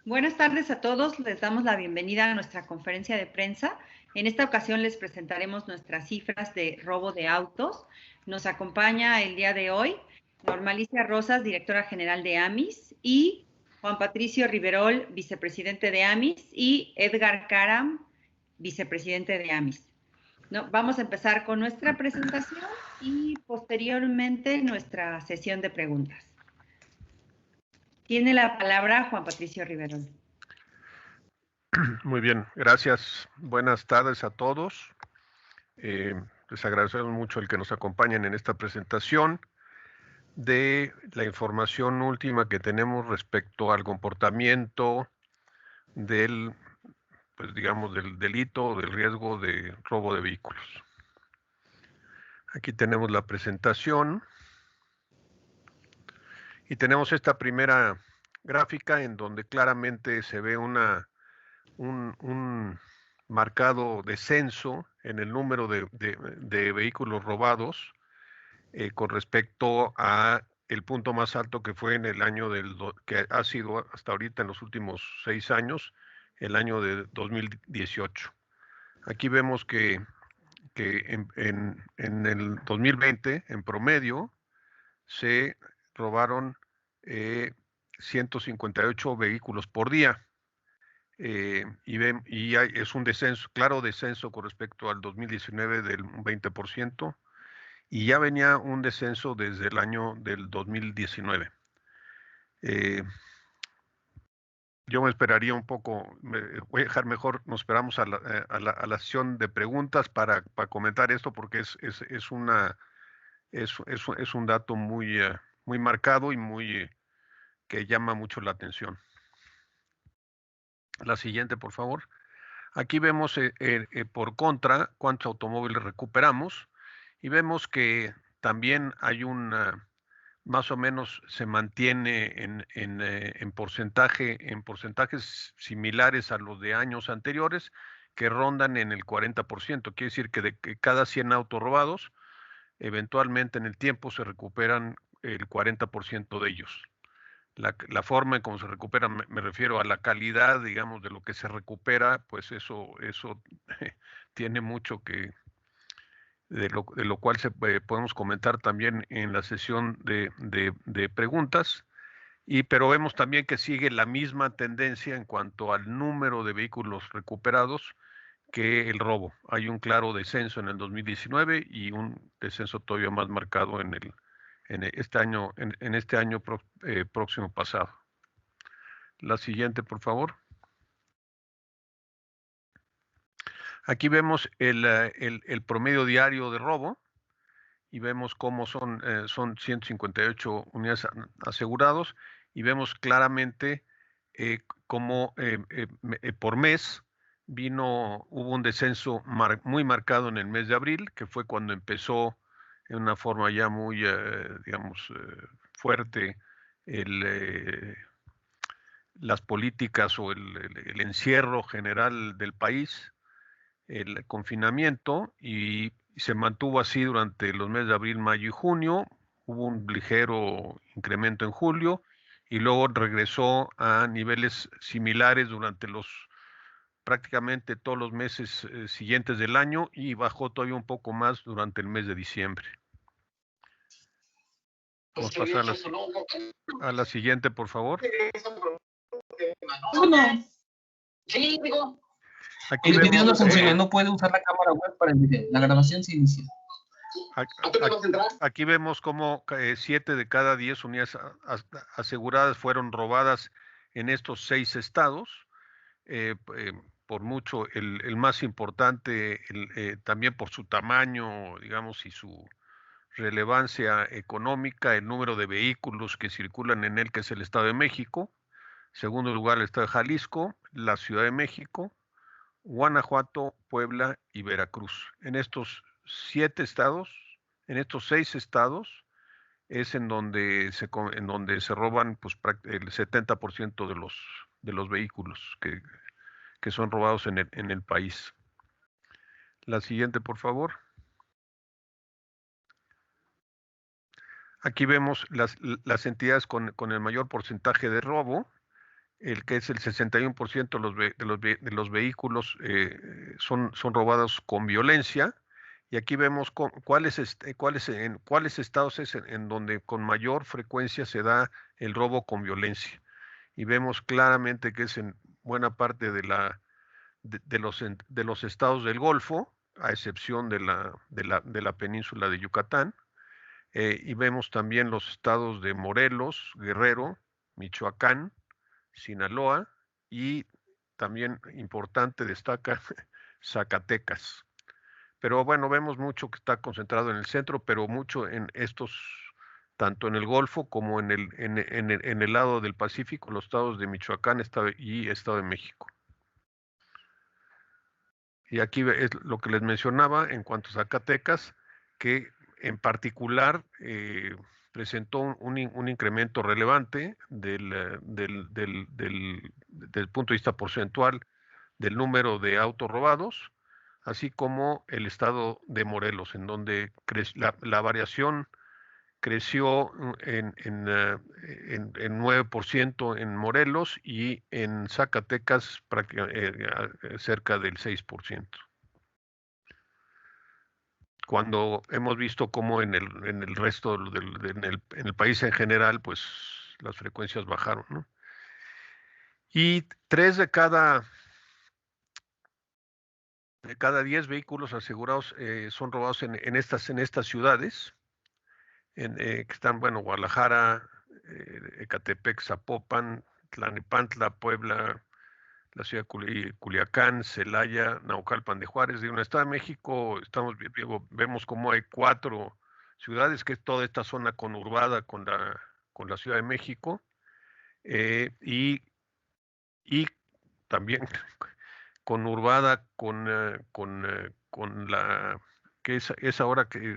Buenas tardes a todos. Les damos la bienvenida a nuestra conferencia de prensa. En esta ocasión les presentaremos nuestras cifras de robo de autos. Nos acompaña el día de hoy Norma Alicia Rosas, directora general de AMIS, y Juan Patricio Riverol, vicepresidente de AMIS, y Edgar Karam, vicepresidente de AMIS. Vamos a empezar con nuestra presentación y posteriormente nuestra sesión de preguntas. Tiene la palabra Juan Patricio Riverol. Muy bien, gracias. Buenas tardes a todos. Les agradecemos mucho el que nos acompañen en esta presentación de la información última que tenemos respecto al comportamiento del, del delito, del riesgo de robo de vehículos. Aquí tenemos la presentación y tenemos esta primera gráfica en donde claramente se ve un marcado descenso en el número de vehículos robados con respecto a el punto más alto que fue en el año que ha sido hasta ahorita en los últimos 6 años, el año de 2018. Aquí vemos que en el 2020, en promedio, se robaron 158 vehículos por día. Es un descenso, claro descenso con respecto al 2019 del 20%, y ya venía un descenso desde el año del 2019. Yo me esperaría un poco, voy a dejar mejor, nos esperamos a la sesión de preguntas para comentar esto, porque es un dato muy marcado y que llama mucho la atención. La siguiente, por favor. Aquí vemos por contra cuántos automóviles recuperamos y vemos que también hay más o menos se mantiene en porcentajes similares a los de años anteriores, que rondan en el 40%. Quiere decir que de cada 100 autos robados, eventualmente en el tiempo se recuperan el 40% de ellos. La forma en cómo se recupera, me refiero a la calidad, digamos, de lo que se recupera, pues eso tiene mucho de lo cual podemos comentar también en la sesión de preguntas, pero vemos también que sigue la misma tendencia en cuanto al número de vehículos recuperados que el robo. Hay un claro descenso en el 2019 y un descenso todavía más marcado en este año próximo pasado. La siguiente, por favor. Aquí vemos el promedio diario de robo y vemos cómo son 158 unidades asegurados, y vemos claramente cómo por mes hubo un descenso muy marcado en el mes de abril, que fue cuando empezó en una forma ya muy, fuerte las políticas o el encierro general del país, el confinamiento, y se mantuvo así durante los meses de abril, mayo y junio. Hubo un ligero incremento en julio y luego regresó a niveles similares durante prácticamente todos los meses siguientes del año, y bajó todavía un poco más durante el mes de diciembre. Vamos a pasar a la siguiente, por favor. El video no funciona, no puede usar la cámara web para el video. La grabación se inicia. Aquí vemos cómo 7 de cada 10 unidades aseguradas fueron robadas en estos 6 estados. Por mucho el más importante, también por su tamaño, digamos, y su relevancia económica, el número de vehículos que circulan en él, que es el Estado de México. Segundo lugar, el Estado de Jalisco, la Ciudad de México, Guanajuato, Puebla y Veracruz. En estos 6 estados es en donde se roban pues el 70% de los vehículos que son robados en el país. La siguiente, por favor. Aquí vemos las entidades con el mayor porcentaje de robo, el que es el 61% de los vehículos son robados con violencia. Y aquí vemos cuáles estados es en donde con mayor frecuencia se da el robo con violencia. Y vemos claramente que es en buena parte de los estados del Golfo, a excepción de la península de Yucatán. Y vemos también los estados de Morelos, Guerrero, Michoacán, Sinaloa y también importante destaca Zacatecas. Pero bueno, vemos mucho que está concentrado en el centro, pero mucho en estos, tanto en el Golfo como en el lado del Pacífico, los estados de Michoacán y Estado de México. Y aquí es lo que les mencionaba en cuanto a Zacatecas, que en particular presentó un incremento relevante desde el punto de vista porcentual del número de autos robados, así como el estado de Morelos, en donde la variación creció en 9% en Morelos y en Zacatecas cerca del 6%. Cuando hemos visto cómo en el resto en el país en general, pues las frecuencias bajaron, ¿no? Y 3 de cada 10 vehículos asegurados son robados en estas ciudades, que están, bueno, Guadalajara, Ecatepec, Zapopan, Tlalnepantla, Puebla, la ciudad de Culiacán, Celaya, Naucalpan de Juárez. De un Estado de México vemos como hay 4 ciudades, que es toda esta zona conurbada con la Ciudad de México, y también conurbada con la que es ahora que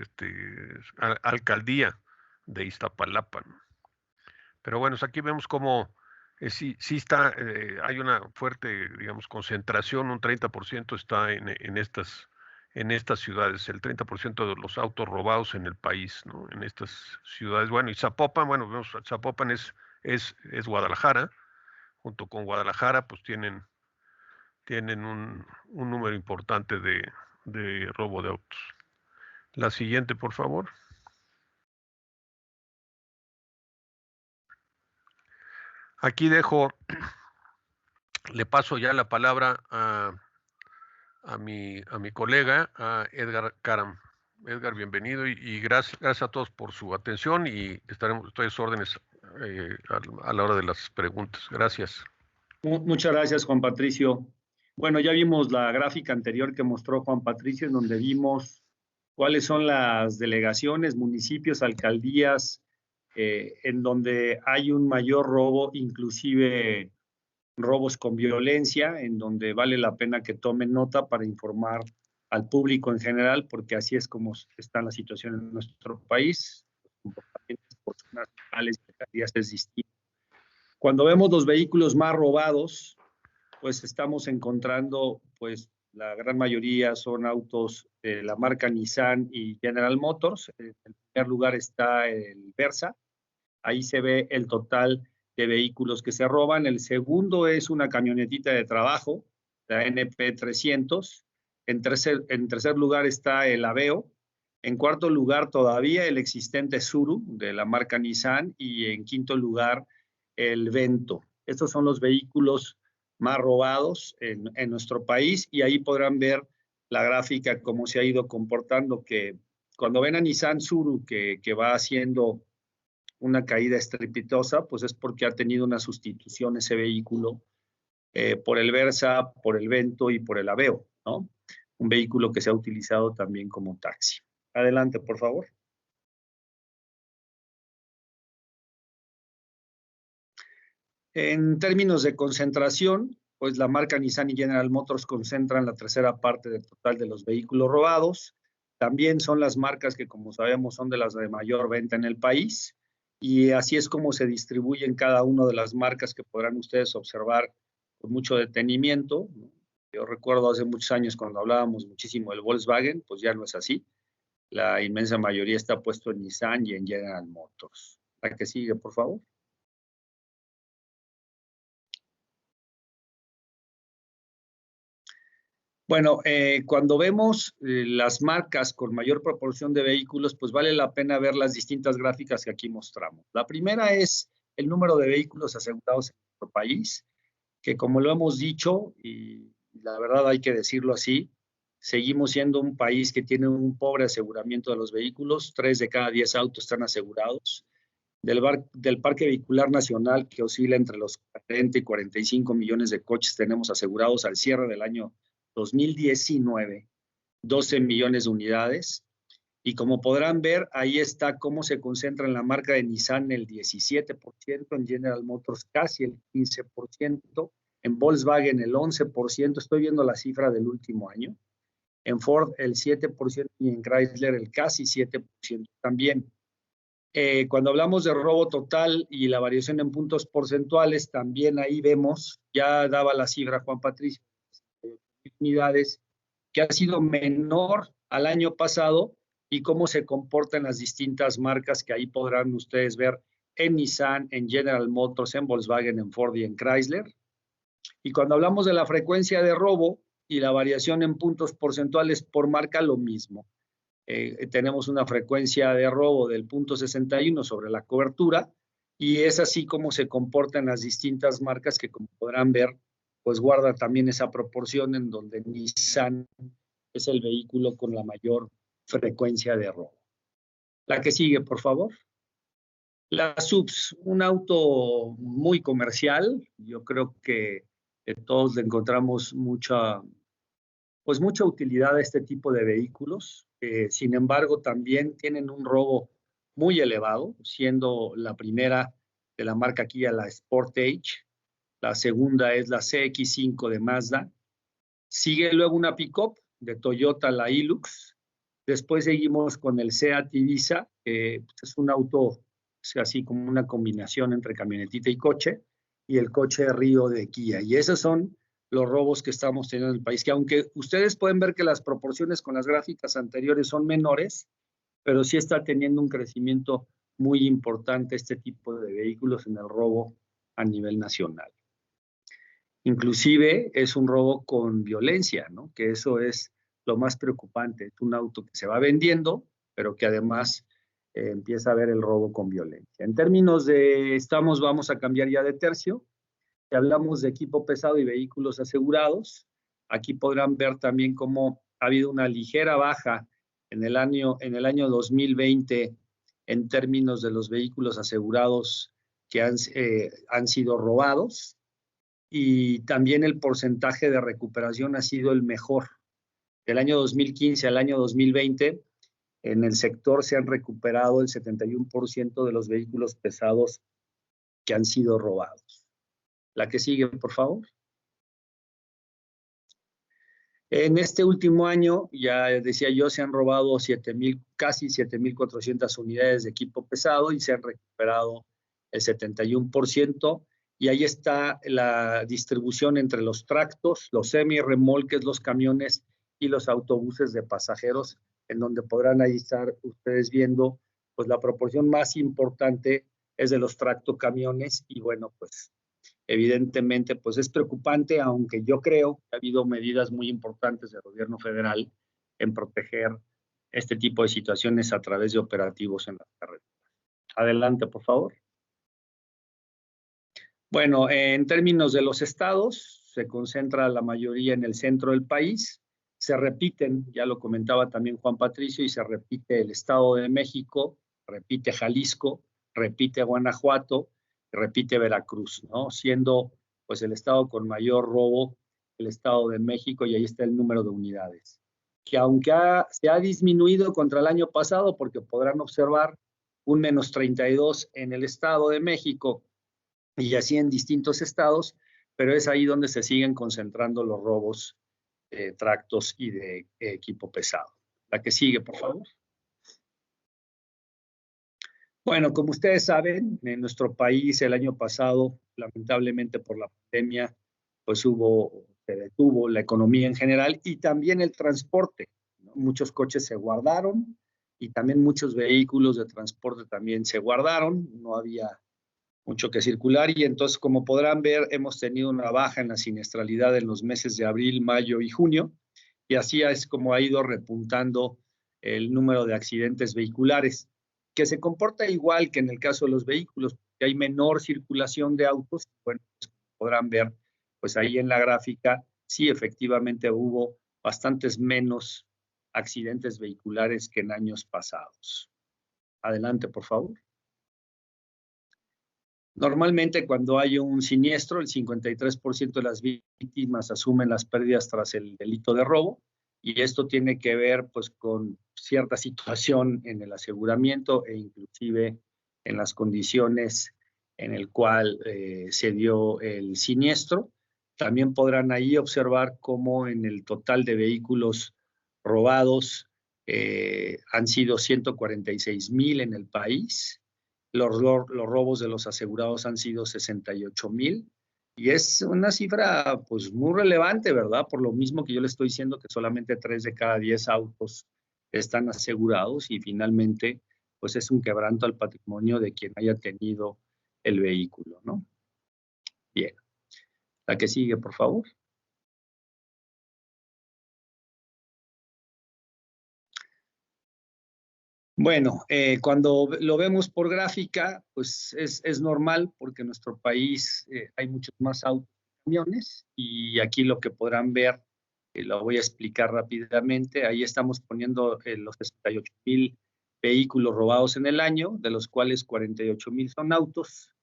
alcaldía de Iztapalapa, ¿no? Pero bueno, aquí vemos cómo sí está, hay una fuerte, digamos, concentración, un 30% está en estas ciudades, el 30% de los autos robados en el país, ¿no? En estas ciudades. Bueno, y Zapopan, bueno, vemos, Zapopan es Guadalajara. Junto con Guadalajara, pues tienen un número importante de robo de autos. La siguiente, por favor. Aquí le paso ya la palabra a mi colega, a Edgar Caram. Edgar, bienvenido y gracias a todos por su atención y estoy a sus órdenes a la hora de las preguntas. Gracias. Muchas gracias, Juan Patricio. Bueno, ya vimos la gráfica anterior que mostró Juan Patricio, en donde vimos cuáles son las delegaciones, municipios, alcaldías, en donde hay un mayor robo, inclusive robos con violencia, en donde vale la pena que tomen nota para informar al público en general, porque así es como está la situación en nuestro país. Los comportamientos personales y alcaldías es distinto. Cuando vemos los vehículos más robados, pues estamos encontrando, pues la gran mayoría son autos de la marca Nissan y General Motors. En el primer lugar está el Versa. Ahí se ve el total de vehículos que se roban. El segundo es una camionetita de trabajo, la NP300. En tercer lugar está el Aveo. En cuarto lugar todavía el existente Tsuru de la marca Nissan. Y en quinto lugar el Vento. Estos son los vehículos más robados en nuestro país y ahí podrán ver la gráfica, cómo se ha ido comportando, que cuando ven a Nissan Tsuru que va haciendo una caída estrepitosa, pues es porque ha tenido una sustitución ese vehículo por el Versa, por el Vento y por el Aveo, ¿no? Un vehículo que se ha utilizado también como taxi. Adelante, por favor. En términos de concentración, pues la marca Nissan y General Motors concentran la tercera parte del total de los vehículos robados. También son las marcas que, como sabemos, son de las de mayor venta en el país. Y así es como se distribuyen cada una de las marcas que podrán ustedes observar con mucho detenimiento. Yo recuerdo hace muchos años cuando hablábamos muchísimo del Volkswagen, pues ya no es así. La inmensa mayoría está puesto en Nissan y en General Motors. La que sigue, por favor. Bueno, cuando vemos las marcas con mayor proporción de vehículos, pues vale la pena ver las distintas gráficas que aquí mostramos. La primera es el número de vehículos asegurados en nuestro país, que como lo hemos dicho, y la verdad hay que decirlo así, seguimos siendo un país que tiene un pobre aseguramiento de los vehículos. 3 de cada 10 autos están asegurados. Del parque vehicular nacional, que oscila entre los 40 y 45 millones de coches, tenemos asegurados al cierre del año 2019, 12 millones de unidades. Y como podrán ver, ahí está cómo se concentra en la marca de Nissan el 17%, en General Motors casi el 15%, en Volkswagen el 11%, estoy viendo la cifra del último año, en Ford el 7% y en Chrysler el casi 7% también. Cuando hablamos de robo total y la variación en puntos porcentuales, también ahí vemos, ya daba la cifra Juan Patricio, unidades, que ha sido menor al año pasado, y cómo se comportan las distintas marcas que ahí podrán ustedes ver en Nissan, en General Motors, en Volkswagen, en Ford y en Chrysler. Y cuando hablamos de la frecuencia de robo y la variación en puntos porcentuales por marca, lo mismo. Tenemos una frecuencia de robo del 0.61 sobre la cobertura, y es así como se comportan las distintas marcas que, como podrán ver, pues guarda también esa proporción en donde Nissan es el vehículo con la mayor frecuencia de robo. La que sigue, por favor. La SUVs, un auto muy comercial. Yo creo que todos le encontramos mucha utilidad a este tipo de vehículos. Sin embargo, también tienen un robo muy elevado, siendo la primera de la marca Kia la Sportage, la segunda es la CX-5 de Mazda, sigue luego una pick-up de Toyota, la Hilux, después seguimos con el Seat Ibiza, que es un auto así como una combinación entre camionetita y coche, y el coche Río de Kia, y esos son los robos que estamos teniendo en el país, que aunque ustedes pueden ver que las proporciones con las gráficas anteriores son menores, pero sí está teniendo un crecimiento muy importante este tipo de vehículos en el robo a nivel nacional. Inclusive es un robo con violencia, ¿no? Que eso es lo más preocupante. Es un auto que se va vendiendo, pero que además empieza a haber el robo con violencia. En términos de vamos a cambiar ya de tercio. Si hablamos de equipo pesado y vehículos asegurados, aquí podrán ver también cómo ha habido una ligera baja en el año 2020 en términos de los vehículos asegurados que han sido robados, y también el porcentaje de recuperación ha sido el mejor. Del año 2015 al año 2020, en el sector se han recuperado el 71% de los vehículos pesados que han sido robados. La que sigue, por favor. En este último año, ya decía yo, se han robado casi 7,400 unidades de equipo pesado y se han recuperado el 71%. Y ahí está la distribución entre los tractos, los semi-remolques, los camiones y los autobuses de pasajeros, en donde podrán ahí estar ustedes viendo, pues la proporción más importante es de los tractocamiones, y bueno, pues evidentemente, pues es preocupante, aunque yo creo que ha habido medidas muy importantes del gobierno federal en proteger este tipo de situaciones a través de operativos en las carreteras. Adelante, por favor. Bueno, en términos de los estados, se concentra la mayoría en el centro del país. Se repiten, ya lo comentaba también Juan Patricio, y se repite el Estado de México, repite Jalisco, repite Guanajuato, repite Veracruz, ¿no? Siendo pues el estado con mayor robo el Estado de México, y ahí está el número de unidades. Que aunque se ha disminuido contra el año pasado, porque podrán observar un menos 32 en el Estado de México y así en distintos estados, pero es ahí donde se siguen concentrando los robos de tractos y de equipo pesado. La que sigue, por favor. Bueno, como ustedes saben, en nuestro país el año pasado, lamentablemente por la pandemia, pues se detuvo la economía en general y también el transporte, ¿no? Muchos coches se guardaron y también muchos vehículos de transporte también se guardaron, no había mucho que circular, y entonces, como podrán ver, hemos tenido una baja en la siniestralidad en los meses de abril, mayo y junio, y así es como ha ido repuntando el número de accidentes vehiculares, que se comporta igual que en el caso de los vehículos, que hay menor circulación de autos. Bueno, pues, podrán ver, pues ahí en la gráfica, sí, efectivamente hubo bastantes menos accidentes vehiculares que en años pasados. Adelante, por favor. Normalmente, cuando hay un siniestro, el 53% de las víctimas asumen las pérdidas tras el delito de robo, y esto tiene que ver, pues, con cierta situación en el aseguramiento e inclusive en las condiciones en el cual se dio el siniestro. También podrán ahí observar cómo en el total de vehículos robados han sido 146,000 en el país. Los robos de los asegurados han sido 68,000, y es una cifra pues muy relevante, ¿verdad? Por lo mismo que yo le estoy diciendo que solamente 3 de cada 10 autos están asegurados, y finalmente pues es un quebranto al patrimonio de quien haya tenido el vehículo, ¿no? Bien. La que sigue, por favor. Bueno, cuando lo vemos por gráfica, pues es normal, porque en nuestro país hay muchos más autos y camiones, y aquí lo que podrán ver, lo voy a explicar rápidamente. Ahí estamos poniendo los 68,000 vehículos robados en el año, de los cuales 48,000 son autos,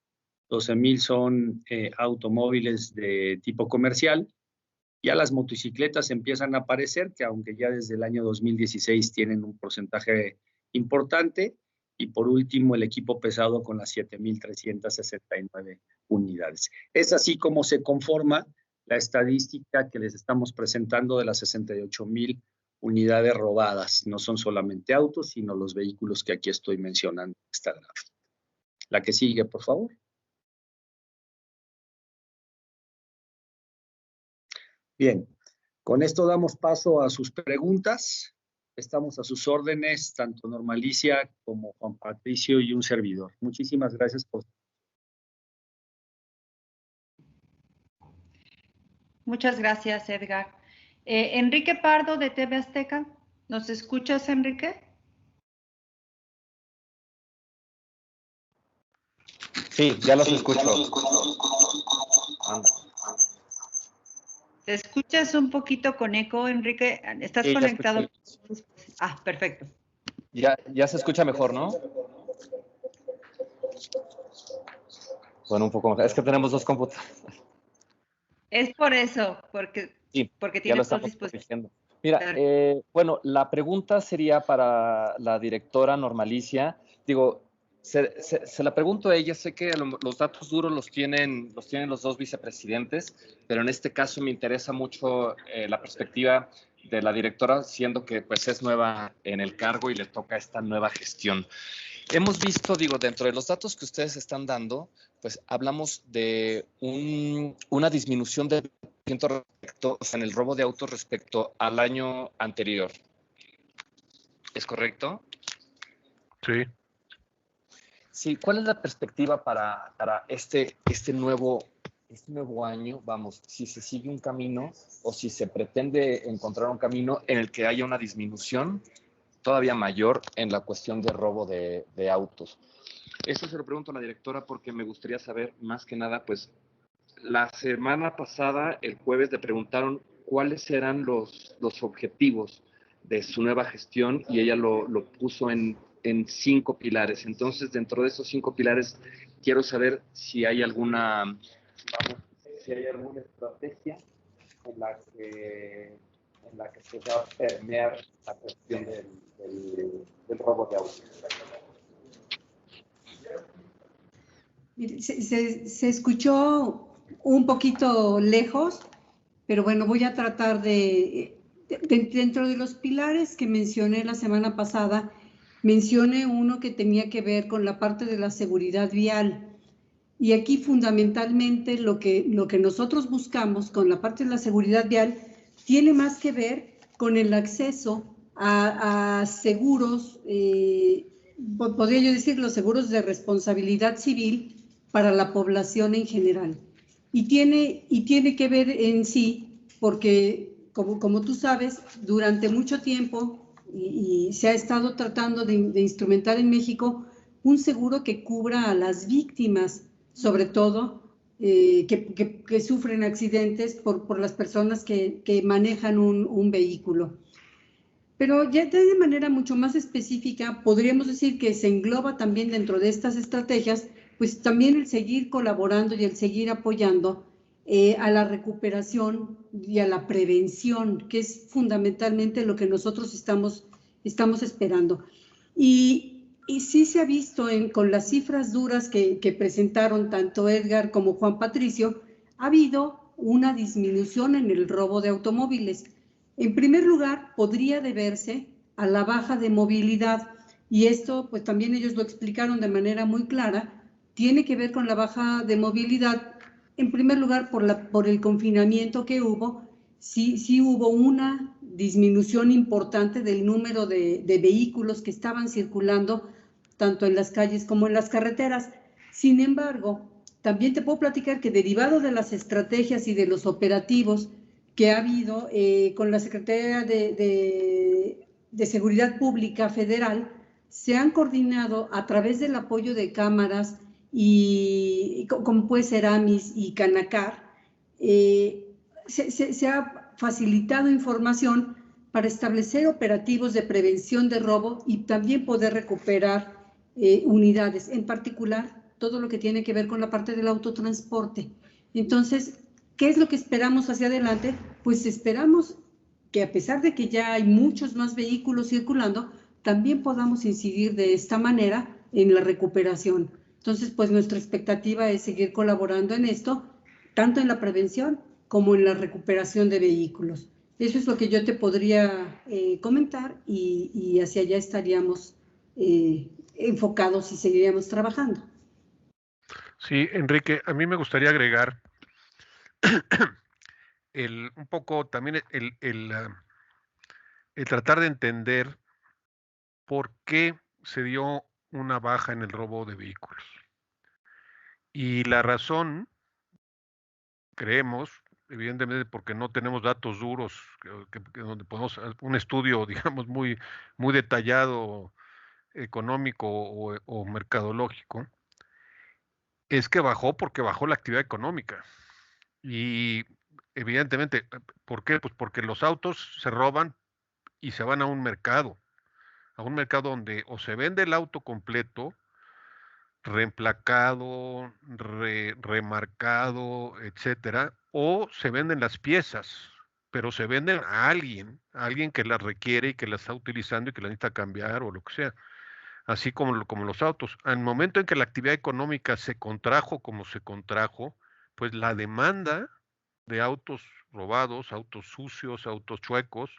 12,000 son automóviles de tipo comercial. Ya las motocicletas empiezan a aparecer, que aunque ya desde el año 2016 tienen un porcentaje importante, y por último el equipo pesado con las 7,369 unidades. Es así como se conforma la estadística que les estamos presentando de las 68,000 unidades robadas. No son solamente autos, sino los vehículos que aquí estoy mencionando en esta gráfica. La que sigue, por favor. Bien, con esto damos paso a sus preguntas. Estamos a sus órdenes, tanto Normalicia como Juan Patricio y un servidor. Muchísimas gracias por... Muchas gracias, Edgar. Enrique Pardo, de TV Azteca. ¿Nos escuchas, Enrique? Sí, ya los escucho. ¿Te escuchas un poquito con eco, Enrique? ¿Estás conectado? Ah, perfecto. Ya se escucha mejor, ¿no? Bueno, un poco mejor. Es que tenemos dos computadoras. Es por eso, porque tienes dos dispositivos. Mira, bueno, la pregunta sería para la directora Normalicia. Digo, se la pregunto a ella. Sé que los datos duros los tienen los dos vicepresidentes, pero en este caso me interesa mucho la perspectiva de la directora, siendo que pues es nueva en el cargo y le toca esta nueva gestión. Hemos visto, digo, dentro de los datos que ustedes están dando, pues hablamos de una disminución de respecto, o sea, en el robo de autos respecto al año anterior. ¿Es correcto? Sí. Sí, ¿cuál es la perspectiva para este nuevo año? Vamos, si se sigue un camino o si se pretende encontrar un camino en el que haya una disminución todavía mayor en la cuestión de robo de autos. Eso se lo pregunto a la directora porque me gustaría saber más que nada, pues la semana pasada, el jueves, le preguntaron cuáles eran los objetivos de su nueva gestión y ella lo puso en 5 pilares. Entonces, dentro de esos 5 pilares, quiero saber si hay alguna estrategia en la que se va a permear la cuestión del robo de autos. Se escuchó un poquito lejos, pero bueno, voy a tratar dentro de los pilares que mencioné la semana pasada, mencioné uno que tenía que ver con la parte de la seguridad vial. Y aquí fundamentalmente lo que nosotros buscamos con la parte de la seguridad vial tiene más que ver con el acceso a seguros, podría yo decir los seguros de responsabilidad civil para la población en general. Y tiene que ver en sí, porque como tú sabes, durante mucho tiempo y se ha estado tratando de instrumentar en México un seguro que cubra a las víctimas, sobre todo que sufren accidentes por las personas que manejan un vehículo. Pero ya de manera mucho más específica, podríamos decir que se engloba también dentro de estas estrategias, pues también el seguir colaborando y el seguir apoyando a la recuperación y a la prevención, que es fundamentalmente lo que nosotros estamos esperando. Y sí se ha visto con las cifras duras que presentaron tanto Edgar como Juan Patricio, ha habido una disminución en el robo de automóviles. En primer lugar, podría deberse a la baja de movilidad, y esto, pues también ellos lo explicaron de manera muy clara, tiene que ver con la baja de movilidad, en primer lugar por el confinamiento que hubo. Sí hubo una disminución importante del número de vehículos que estaban circulando tanto en las calles como en las carreteras. Sin embargo, también te puedo platicar que derivado de las estrategias y de los operativos que ha habido con la Secretaría de Seguridad Pública Federal, se han coordinado a través del apoyo de cámaras y como puede ser AMIS y Canacar, se ha facilitado información para establecer operativos de prevención de robo y también poder recuperar unidades, en particular todo lo que tiene que ver con la parte del autotransporte. Entonces, ¿qué es lo que esperamos hacia adelante? Pues esperamos que a pesar de que ya hay muchos más vehículos circulando, también podamos incidir de esta manera en la recuperación. Entonces, pues nuestra expectativa es seguir colaborando en esto, tanto en la prevención como en la recuperación de vehículos. Eso es lo que yo te podría comentar y hacia allá estaríamos enfocados y seguiríamos trabajando. Sí, Enrique, a mí me gustaría agregar un poco también el tratar de entender por qué se dio una baja en el robo de vehículos. Y la razón, creemos, evidentemente porque no tenemos datos duros, donde podemos un estudio, digamos, muy detallado, económico o mercadológico, es que bajó porque bajó la actividad económica. Y evidentemente, ¿por qué? Pues porque los autos se roban y se van a un mercado donde o se vende el auto completo, reemplacado, remarcado, etcétera, o se venden las piezas, pero se venden a alguien que las requiere y que las está utilizando y que las necesita cambiar o lo que sea, así como los autos. Al momento en que la actividad económica se contrajo como se contrajo, pues la demanda de autos robados, autos sucios, autos chuecos,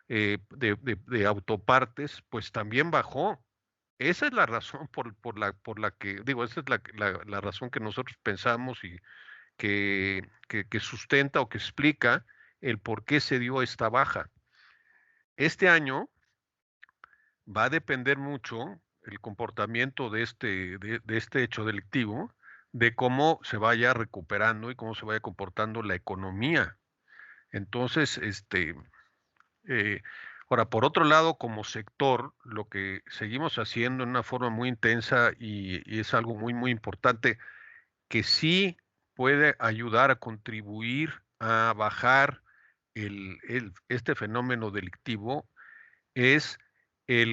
de autopartes, pues también bajó. Esa es la razón por la que, digo, esa es la razón que nosotros pensamos y que sustenta o que explica el por qué se dio esta baja. Este año va a depender mucho el comportamiento de este hecho delictivo, de cómo se vaya recuperando y cómo se vaya comportando la economía. Entonces, ahora, por otro lado, como sector, lo que seguimos haciendo en una forma muy intensa y es algo muy importante, que sí puede ayudar a contribuir a bajar este fenómeno delictivo, es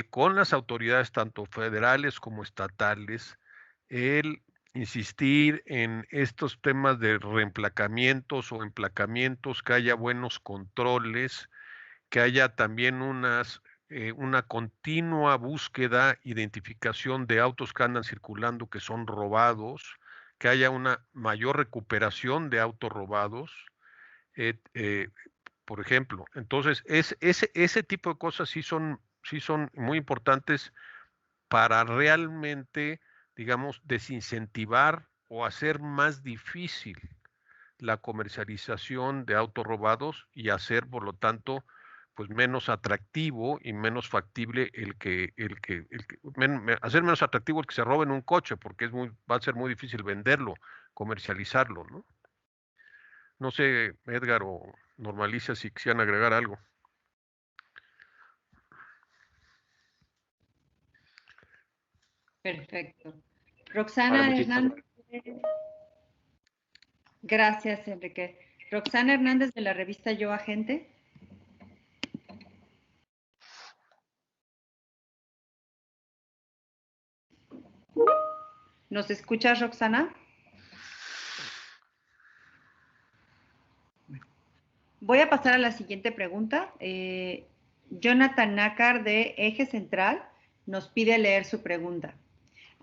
con las autoridades tanto federales como estatales, el insistir en estos temas de reemplacamientos o emplacamientos, que haya buenos controles, que haya también una continua búsqueda, identificación de autos que andan circulando que son robados, que haya una mayor recuperación de autos robados, por ejemplo. Entonces, ese tipo de cosas sí son muy importantes para realmente, digamos, desincentivar o hacer más difícil la comercialización de autos robados y hacer, por lo tanto, pues menos atractivo y menos factible hacer menos atractivo el que se robe en un coche, porque va a ser muy difícil venderlo, comercializarlo, ¿no? No sé, Edgar o Norma Alicia, si quisieran agregar algo. Perfecto. Roxana Hernández. Gracias, Enrique. Roxana Hernández de la revista Yo Agente. ¿Nos escuchas, Roxana? Voy a pasar a la siguiente pregunta. Jonathan Nácar de Eje Central nos pide leer su pregunta.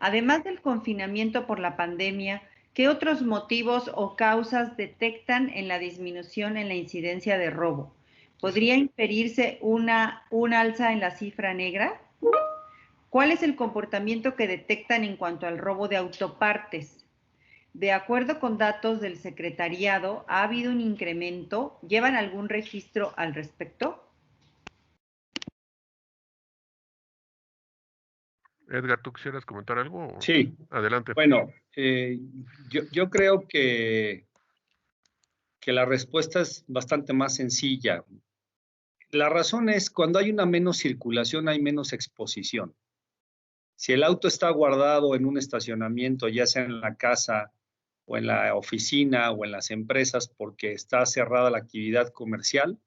Además del confinamiento por la pandemia, ¿qué otros motivos o causas detectan en la disminución en la incidencia de robo? ¿Podría inferirse una alza en la cifra negra? ¿Cuál es el comportamiento que detectan en cuanto al robo de autopartes? De acuerdo con datos del secretariado, ¿ha habido un incremento? ¿Llevan algún registro al respecto? Edgar, ¿tú quisieras comentar algo? Sí. Adelante. Bueno, yo creo que la respuesta es bastante más sencilla. La razón es, cuando hay una menos circulación, hay menos exposición. Si el auto está guardado en un estacionamiento, ya sea en la casa o en la oficina o en las empresas porque está cerrada la actividad comercial,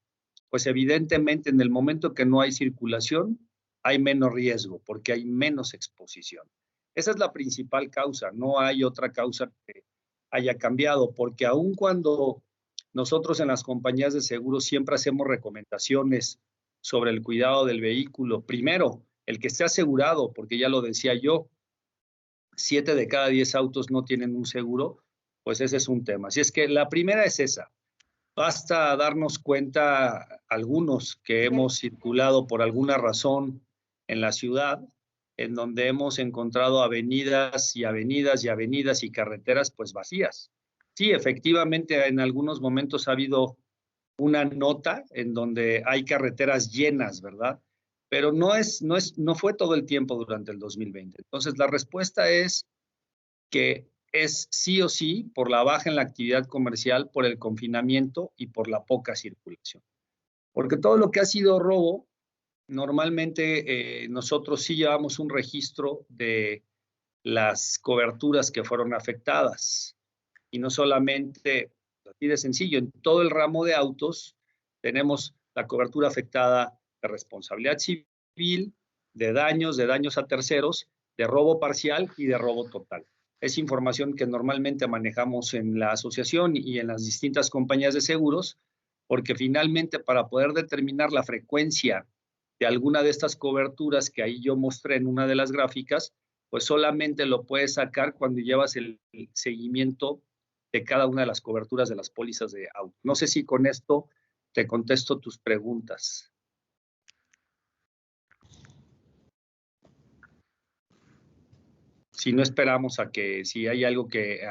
pues evidentemente en el momento que no hay circulación, hay menos riesgo porque hay menos exposición. Esa es la principal causa, no hay otra causa que haya cambiado, porque aun cuando nosotros en las compañías de seguros siempre hacemos recomendaciones sobre el cuidado del vehículo, primero, el que esté asegurado, porque ya lo decía yo, 7 de cada 10 autos no tienen un seguro, pues ese es un tema. Así es que la primera es esa. Basta darnos cuenta, algunos que hemos circulado por alguna razón en la ciudad, en donde hemos encontrado avenidas y avenidas y avenidas y carreteras pues vacías. Sí, efectivamente, en algunos momentos ha habido una nota en donde hay carreteras llenas, ¿verdad? Pero no fue todo el tiempo durante el 2020. Entonces, la respuesta es que es sí o sí por la baja en la actividad comercial, por el confinamiento y por la poca circulación. Porque todo lo que ha sido robo, normalmente nosotros sí llevamos un registro de las coberturas que fueron afectadas. Y no solamente, así de sencillo, en todo el ramo de autos tenemos la cobertura afectada de responsabilidad civil, de daños a terceros, de robo parcial y de robo total. Es información que normalmente manejamos en la asociación y en las distintas compañías de seguros, porque finalmente para poder determinar la frecuencia de alguna de estas coberturas que ahí yo mostré en una de las gráficas, pues solamente lo puedes sacar cuando llevas el seguimiento de cada una de las coberturas de las pólizas de auto. No sé si con esto te contesto tus preguntas. Si no esperamos a que, si hay algo que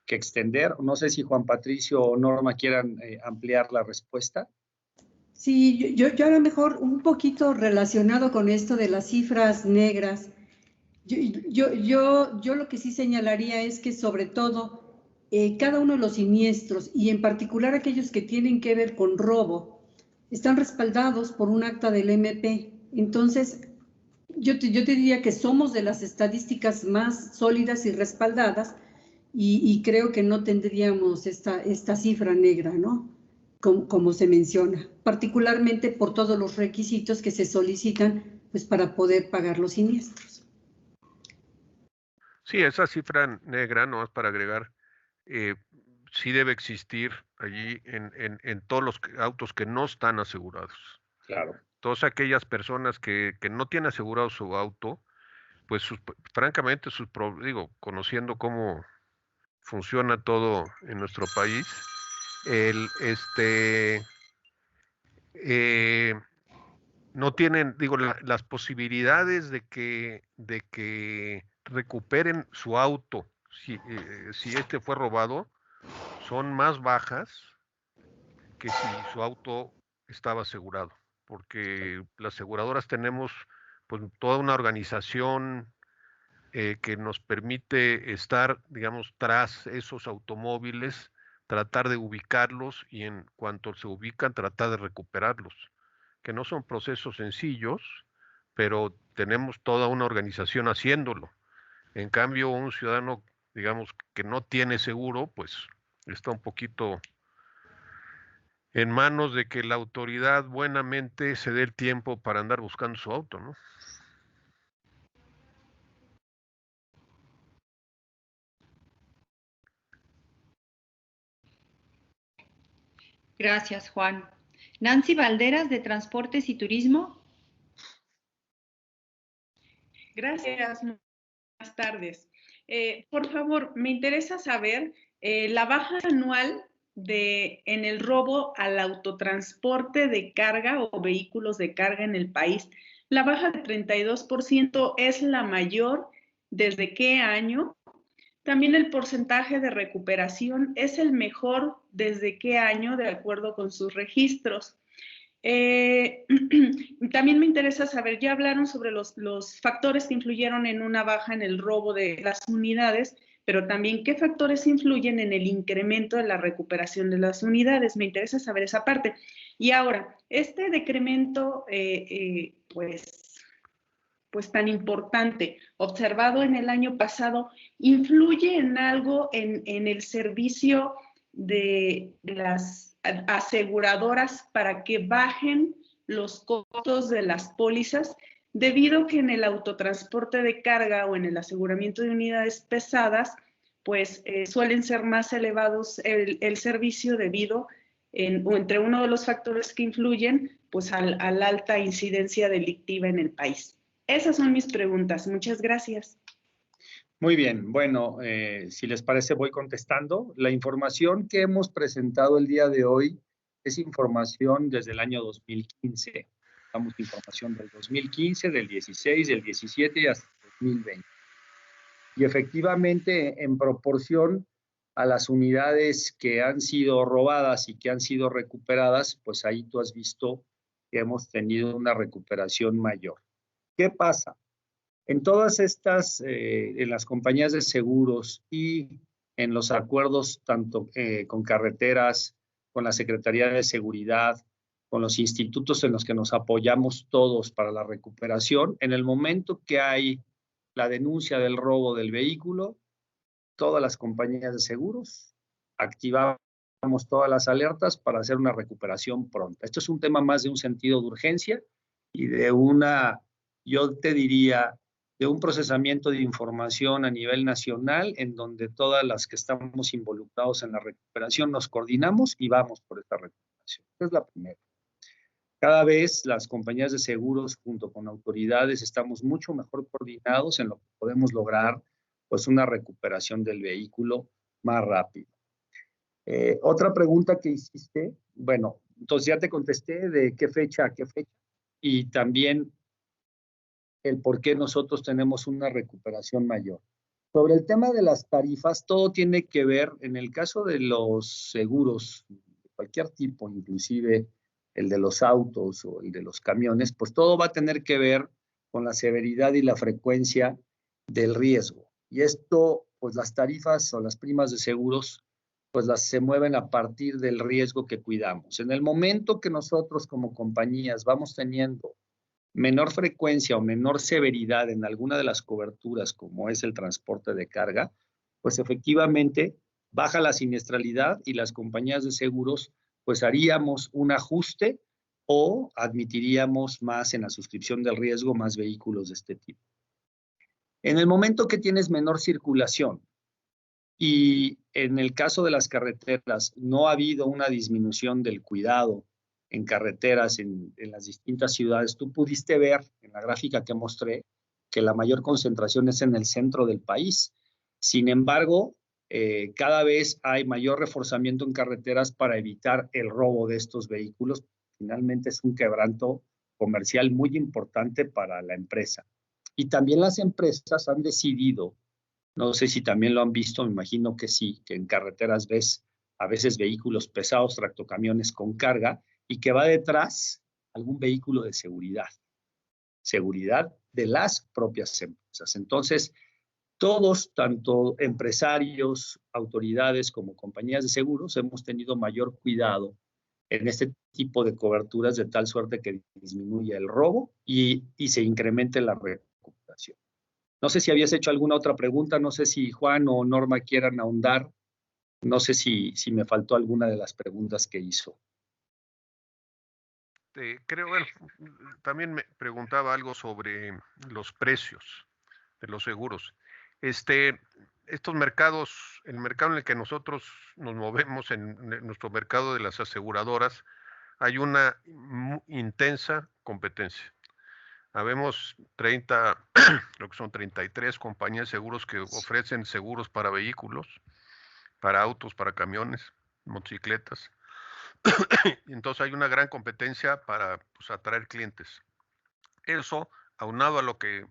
extender, no sé si Juan Patricio o Norma quieran ampliar la respuesta. Sí, yo a lo mejor un poquito relacionado con esto de las cifras negras, yo lo que sí señalaría es que sobre todo cada uno de los siniestros y en particular aquellos que tienen que ver con robo están respaldados por un acta del MP. Entonces, yo te diría que somos de las estadísticas más sólidas y respaldadas y creo que no tendríamos esta cifra negra, ¿no? Como se menciona, particularmente por todos los requisitos que se solicitan pues, para poder pagar los siniestros. Sí, esa cifra negra, no es para agregar, sí debe existir allí en todos los autos que no están asegurados. Claro. Todas aquellas personas que no tienen asegurado su auto, pues francamente, conociendo cómo funciona todo en nuestro país, no tienen, las posibilidades de que recuperen su auto si este fue robado son más bajas que si su auto estaba asegurado, porque las aseguradoras tenemos pues toda una organización que nos permite estar, digamos, tras esos automóviles tratar de ubicarlos y en cuanto se ubican, tratar de recuperarlos, que no son procesos sencillos, pero tenemos toda una organización haciéndolo. En cambio, un ciudadano, digamos, que no tiene seguro, pues está un poquito en manos de que la autoridad buenamente se dé el tiempo para andar buscando su auto, ¿no? Gracias, Juan. Nancy Valderas, de Transportes y Turismo. Gracias, buenas tardes. Por favor, me interesa saber la baja anual en el robo al autotransporte de carga o vehículos de carga en el país. La baja de 32% es la mayor. ¿Desde qué año? También el porcentaje de recuperación es el mejor. ¿Desde qué año? De acuerdo con sus registros. También me interesa saber, ya hablaron sobre los factores que influyeron en una baja en el robo de las unidades, pero también qué factores influyen en el incremento de la recuperación de las unidades. Me interesa saber esa parte. Y ahora, este decremento, pues tan importante, observado en el año pasado, ¿influye en algo en el servicio de las aseguradoras para que bajen los costos de las pólizas? Debido a que en el autotransporte de carga o en el aseguramiento de unidades pesadas, pues suelen ser más elevados el servicio debido o entre uno de los factores que influyen, pues a la alta incidencia delictiva en el país. Esas son mis preguntas. Muchas gracias. Muy bien. Bueno, si les parece, voy contestando. La información que hemos presentado el día de hoy es información desde el año 2015. Damos información del 2015, del 16, del 17 y hasta el 2020. Y efectivamente, en proporción a las unidades que han sido robadas y que han sido recuperadas, pues ahí tú has visto que hemos tenido una recuperación mayor. ¿Qué pasa? En todas estas, en las compañías de seguros y en los acuerdos tanto con carreteras, con la Secretaría de Seguridad, con los institutos en los que nos apoyamos todos para la recuperación, en el momento que hay la denuncia del robo del vehículo, todas las compañías de seguros activamos todas las alertas para hacer una recuperación pronta. Esto es un tema más de un sentido de urgencia y de una, yo te diría, de un procesamiento de información a nivel nacional en donde todas las que estamos involucrados en la recuperación nos coordinamos y vamos por esta recuperación. Esta es la primera. Cada vez las compañías de seguros junto con autoridades estamos mucho mejor coordinados en lo que podemos lograr pues una recuperación del vehículo más rápido. Otra pregunta que hiciste, bueno, entonces ya te contesté de qué fecha a qué fecha y también el por qué nosotros tenemos una recuperación mayor. Sobre el tema de las tarifas, todo tiene que ver, en el caso de los seguros, de cualquier tipo, inclusive el de los autos o el de los camiones, pues todo va a tener que ver con la severidad y la frecuencia del riesgo. Y esto, pues las tarifas o las primas de seguros, pues se mueven a partir del riesgo que cuidamos. En el momento que nosotros como compañías vamos teniendo menor frecuencia o menor severidad en alguna de las coberturas, como es el transporte de carga, pues efectivamente baja la siniestralidad y las compañías de seguros pues haríamos un ajuste o admitiríamos más en la suscripción del riesgo más vehículos de este tipo. En el momento que tienes menor circulación y en el caso de las carreteras no ha habido una disminución del cuidado en carreteras en las distintas ciudades, tú pudiste ver en la gráfica que mostré que la mayor concentración es en el centro del país. Sin embargo, cada vez hay mayor reforzamiento en carreteras para evitar el robo de estos vehículos. Finalmente es un quebranto comercial muy importante para la empresa. Y también las empresas han decidido, no sé si también lo han visto, me imagino que sí, que en carreteras ves a veces vehículos pesados, tractocamiones con carga, y que va detrás algún vehículo de seguridad. Seguridad de las propias empresas. Entonces, Todos, tanto empresarios, autoridades como compañías de seguros, hemos tenido mayor cuidado en este tipo de coberturas de tal suerte que disminuya el robo y se incremente la recuperación. No sé si habías hecho alguna otra pregunta, no sé si Juan o Norma quieran ahondar, no sé si me faltó alguna de las preguntas que hizo. Creo, bueno, también me preguntaba algo sobre los precios de los seguros. Estos mercados, el mercado en el que nosotros nos movemos, en nuestro mercado de las aseguradoras, hay una intensa competencia. Habemos 30, lo que son 33 compañías de seguros que ofrecen seguros para vehículos, para autos, para camiones, motocicletas. Entonces hay una gran competencia para pues, atraer clientes. Eso, aunado a lo que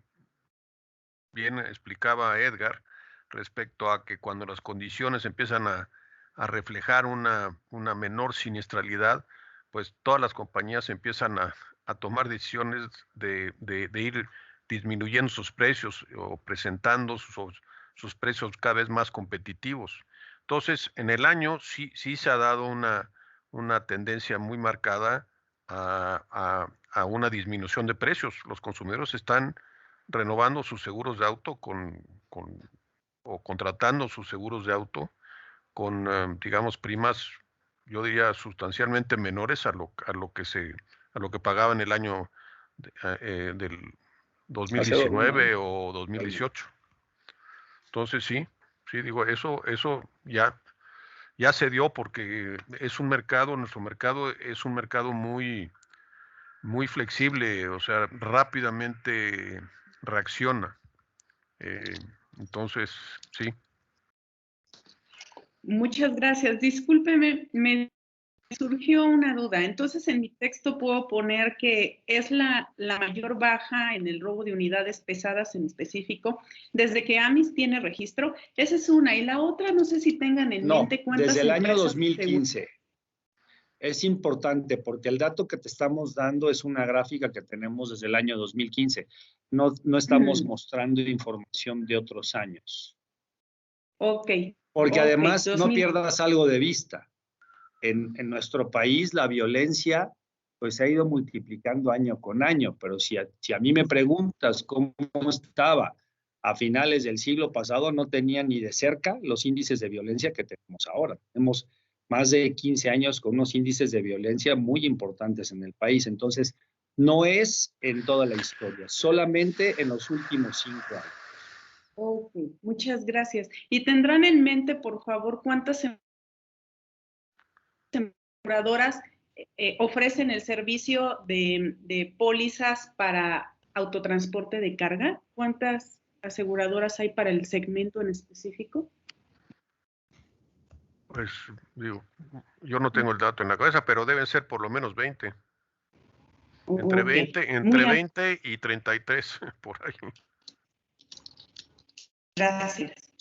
bien explicaba Edgar, respecto a que cuando las condiciones empiezan a reflejar una menor siniestralidad, pues todas las compañías empiezan a tomar decisiones de ir disminuyendo sus precios o presentando sus precios cada vez más competitivos. Entonces, en el año sí se ha dado una tendencia muy marcada a una disminución de precios. Los consumidores están renovando sus seguros de auto o contratando sus seguros de auto con, digamos, primas, yo diría, sustancialmente menores a lo que pagaba en el año del 2019 o 2018. Entonces sí, digo, eso ya se dio porque es un mercado, nuestro mercado es un mercado muy, muy flexible, o sea, rápidamente reacciona. Entonces, sí. Muchas gracias. Discúlpeme, me surgió una duda. Entonces, en mi texto puedo poner que es la mayor baja en el robo de unidades pesadas en específico desde que AMIS tiene registro. Esa es una. Y la otra, no sé si tengan en mente cuántas desde el año empresas 2015. Es importante porque el dato que te estamos dando es una gráfica que tenemos desde el año 2015. No estamos mostrando información de otros años. Ok. Porque además no pierdas algo de vista. En nuestro país la violencia pues se ha ido multiplicando año con año, pero si a mí me preguntas cómo estaba a finales del siglo pasado, no tenía ni de cerca los índices de violencia que tenemos ahora. Tenemos más de 15 años con unos índices de violencia muy importantes en el país. Entonces, no es en toda la historia, solamente en los últimos 5 años. Ok, muchas gracias. Y tendrán en mente, por favor, cuántas aseguradoras ofrecen el servicio de pólizas para autotransporte de carga. ¿Cuántas aseguradoras hay para el segmento en específico? Pues digo, yo no tengo el dato en la cabeza, pero deben ser por lo menos 20. Entre 20 y 33, por ahí. Gracias.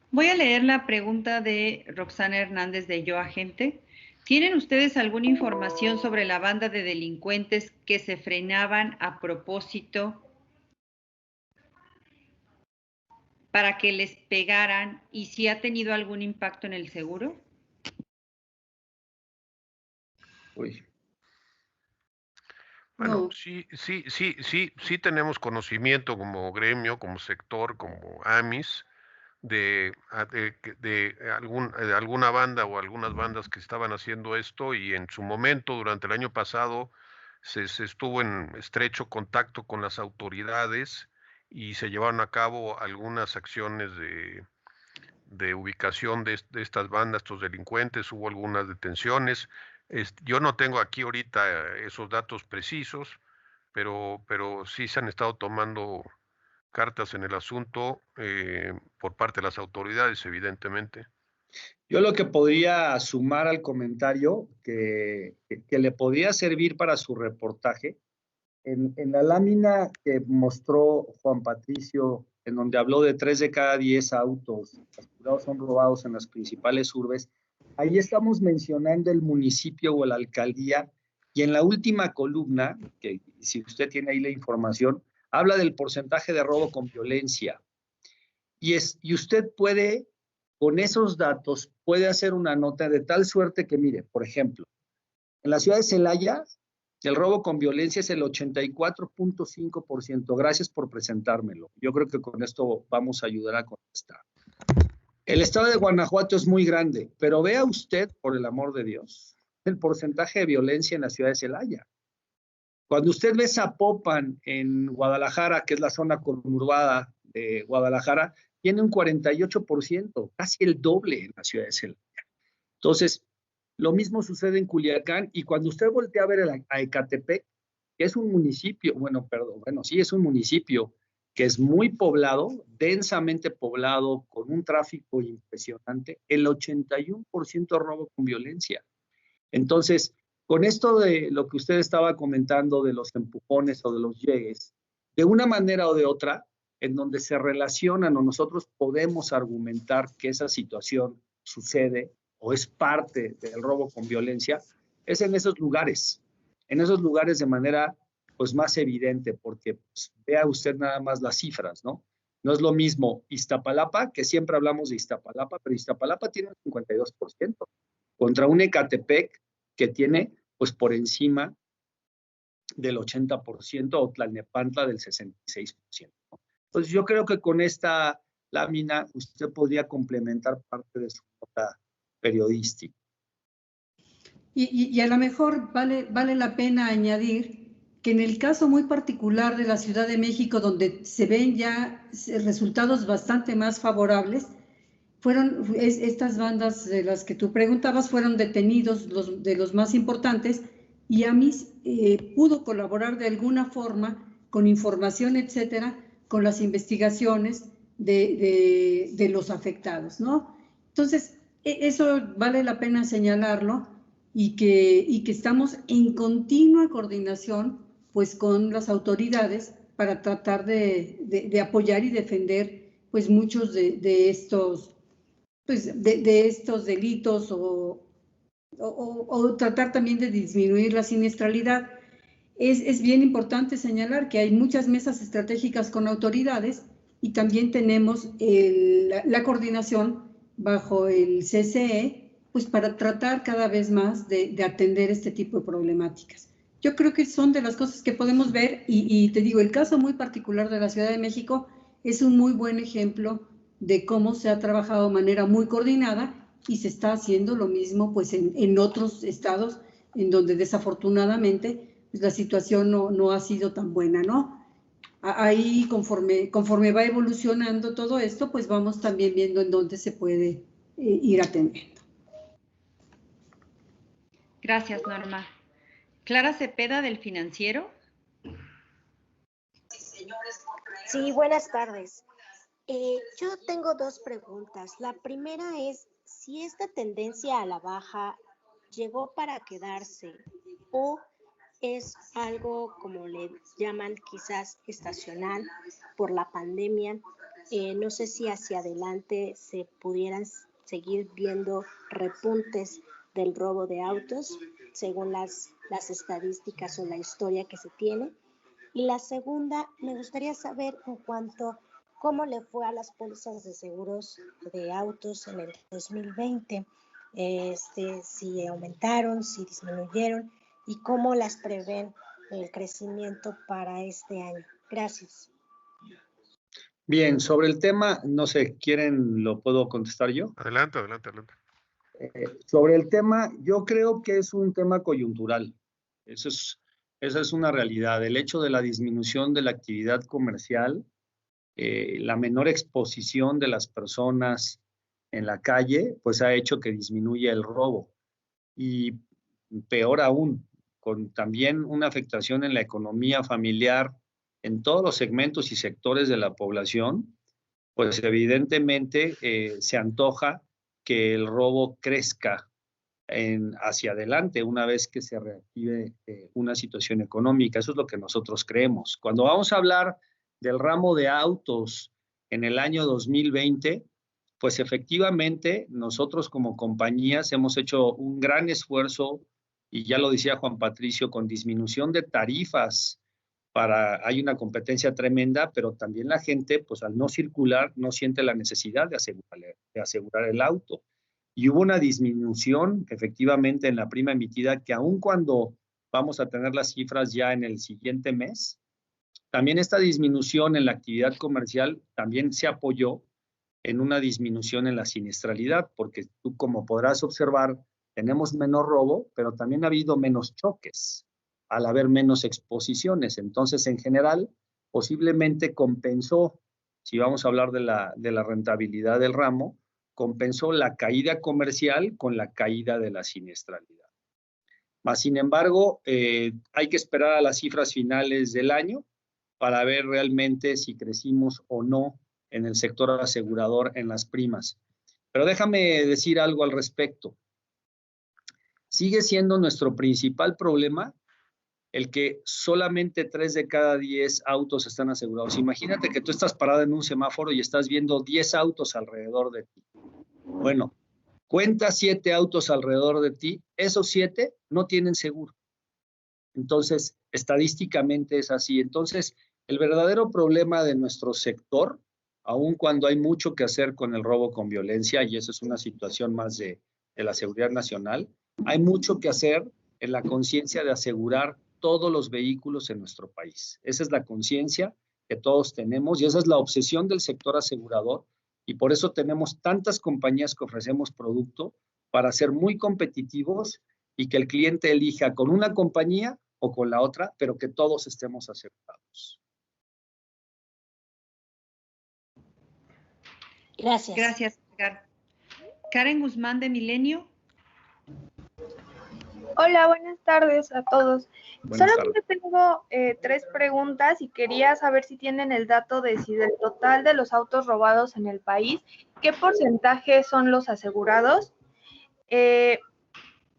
Voy a leer la pregunta de Roxana Hernández de Yo Agente. ¿Tienen ustedes alguna información sobre la banda de delincuentes que se frenaban a propósito para que les pegaran y si ha tenido algún impacto en el seguro? Uy. Bueno, sí tenemos conocimiento como gremio, como sector, como AMIS, de alguna banda o algunas bandas que estaban haciendo esto y en su momento, durante el año pasado, se estuvo en estrecho contacto con las autoridades y se llevaron a cabo algunas acciones de ubicación de estas bandas, estos delincuentes, hubo algunas detenciones. Yo no tengo aquí ahorita esos datos precisos, pero sí se han estado tomando cartas en el asunto por parte de las autoridades, evidentemente. Yo lo que podría sumar al comentario que le podría servir para su reportaje, en la lámina que mostró Juan Patricio, en donde habló de 3 de cada 10 autos asegurados son robados en las principales urbes, ahí estamos mencionando el municipio o la alcaldía, y en la última columna, que si usted tiene ahí la información, habla del porcentaje de robo con violencia. Y usted puede, con esos datos, puede hacer una nota de tal suerte que, mire, por ejemplo, en la ciudad de Celaya, el robo con violencia es el 84.5%. Gracias por presentármelo. Yo creo que con esto vamos a ayudar a contestar. El estado de Guanajuato es muy grande, pero vea usted, por el amor de Dios, el porcentaje de violencia en la ciudad de Celaya. Cuando usted ve Zapopan en Guadalajara, que es la zona conurbada de Guadalajara, tiene un 48%, casi el doble en la ciudad de Celaya. Entonces, lo mismo sucede en Culiacán, y cuando usted voltea a ver a Ecatepec, que es un municipio, sí es un municipio que es muy poblado, densamente poblado, con un tráfico impresionante, el 81% robo con violencia. Entonces, con esto de lo que usted estaba comentando de los empujones o de los llegues, de una manera o de otra, en donde se relacionan o nosotros podemos argumentar que esa situación sucede o es parte del robo con violencia, es en esos lugares de manera pues más evidente, porque pues, vea usted nada más las cifras, ¿no? No es lo mismo Iztapalapa, que siempre hablamos de Iztapalapa, pero Iztapalapa tiene un 52%, contra un Ecatepec que tiene pues por encima del 80% o Tlalnepantla del 66%, ¿no? Entonces yo creo que con esta lámina usted podría complementar parte de su nota periodística. Y a lo mejor vale la pena añadir que en el caso muy particular de la Ciudad de México, donde se ven ya resultados bastante más favorables, estas bandas de las que tú preguntabas fueron detenidos, de los más importantes, y a mí pudo colaborar de alguna forma con información, etcétera, con las investigaciones de los afectados, ¿no? Entonces, eso vale la pena señalarlo, y que estamos en continua coordinación pues con las autoridades para tratar de apoyar y defender pues muchos de estos delitos o tratar también de disminuir la siniestralidad. Es bien importante señalar que hay muchas mesas estratégicas con autoridades, y también tenemos la coordinación bajo el CCE, pues para tratar cada vez más de atender este tipo de problemáticas. Yo creo que son de las cosas que podemos ver, y te digo, el caso muy particular de la Ciudad de México es un muy buen ejemplo de cómo se ha trabajado de manera muy coordinada, y se está haciendo lo mismo pues en otros estados en donde desafortunadamente pues, la situación no ha sido tan buena, ¿no? Ahí conforme va evolucionando todo esto, pues vamos también viendo en dónde se puede ir atendiendo. Gracias, Norma. Clara Cepeda, del Financiero. Sí, buenas tardes. Yo tengo dos preguntas. La primera es si esta tendencia a la baja llegó para quedarse o es algo, como le llaman, quizás estacional por la pandemia. No sé si hacia adelante se pudieran seguir viendo repuntes del robo de autos, según las estadísticas o la historia que se tiene. Y la segunda, me gustaría saber en cuanto cómo le fue a las pólizas de seguros de autos en el 2020, si aumentaron, si disminuyeron, y cómo las prevén el crecimiento para este año. Gracias. Bien, sobre el tema, no sé, ¿quieren lo puedo contestar yo? Adelante. Sobre el tema, yo creo que es un tema coyuntural. Esa es una realidad. El hecho de la disminución de la actividad comercial, la menor exposición de las personas en la calle, pues ha hecho que disminuya el robo. Y peor aún, con también una afectación en la economía familiar en todos los segmentos y sectores de la población, pues evidentemente se antoja que el robo crezca hacia adelante una vez que se reactive una situación económica. Eso es lo que nosotros creemos. Cuando vamos a hablar del ramo de autos en el año 2020, pues efectivamente nosotros como compañías hemos hecho un gran esfuerzo, y ya lo decía Juan Patricio, con disminución de tarifas hay una competencia tremenda, pero también la gente, pues al no circular, no siente la necesidad de asegurar el auto. Y hubo una disminución, efectivamente, en la prima emitida, que aun cuando vamos a tener las cifras ya en el siguiente mes, también esta disminución en la actividad comercial también se apoyó en una disminución en la siniestralidad, porque tú, como podrás observar, tenemos menor robo, pero también ha habido menos choques al haber menos exposiciones. Entonces, en general, posiblemente compensó, si vamos a hablar de la rentabilidad del ramo, compensó la caída comercial con la caída de la siniestralidad. Mas, sin embargo, hay que esperar a las cifras finales del año para ver realmente si crecimos o no en el sector asegurador en las primas. Pero déjame decir algo al respecto. Sigue siendo nuestro principal problema el que solamente 3 de cada 10 autos están asegurados. Imagínate que tú estás parado en un semáforo y estás viendo 10 autos alrededor de ti. Bueno, cuenta 7 autos alrededor de ti, esos 7 no tienen seguro. Entonces, estadísticamente es así. Entonces, el verdadero problema de nuestro sector, aun cuando hay mucho que hacer con el robo con violencia, y eso es una situación más de la seguridad nacional, hay mucho que hacer en la conciencia de asegurar todos los vehículos en nuestro país. Esa es la conciencia que todos tenemos y esa es la obsesión del sector asegurador, y por eso tenemos tantas compañías que ofrecemos producto para ser muy competitivos y que el cliente elija con una compañía o con la otra, pero que todos estemos asegurados. Gracias. Gracias, Edgar. Karen Guzmán de Milenio. Hola, buenas tardes a todos. Buenas Solamente tengo 3 preguntas y quería saber si tienen el dato de si del total de los autos robados en el país, ¿qué porcentaje son los asegurados?